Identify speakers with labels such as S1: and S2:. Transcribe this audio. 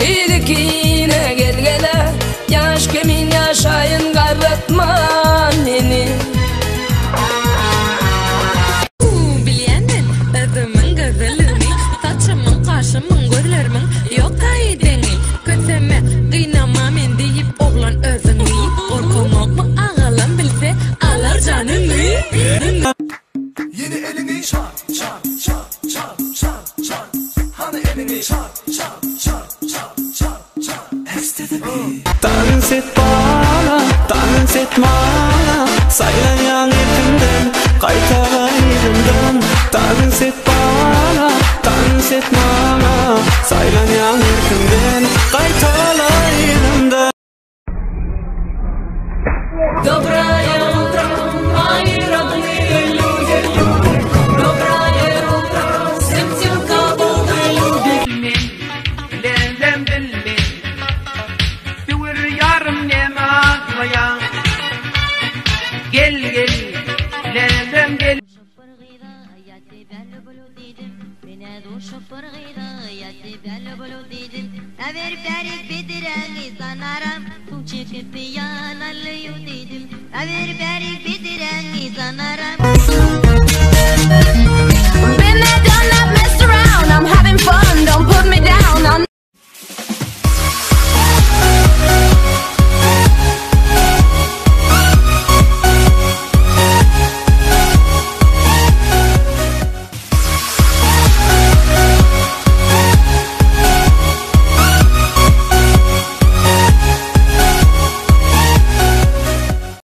S1: İlikine gel gele, yaş kimin yaşayın garratma beni.
S2: Bilyenin adımın gazalını, saçımın kaşımın gözlerimin yok kaydeni. Köteme kıynama men deyip oğlan özünü, korkamak mı ağalan bilse alır canını.
S3: Yeni elini çat çat çat çat çat çat. Hani elini çat çat çat çat çat çat.
S4: Dans et bana, dans et bana, saylayan erkimden, kaytalayımdan. Dans et bana, dans et bana, saylayan erkimden, kaytalayımdan.
S1: Доброе утро, мои родные люди. Доброе утро всем тем, кого вы любите.
S5: Lezem bilme Dur yarım nema duyan Gel gel Lezem gel
S6: Aver berik bitirengi sanaram Kum çıkıp yanalıyor dedim Aver berik bitirengi sanaram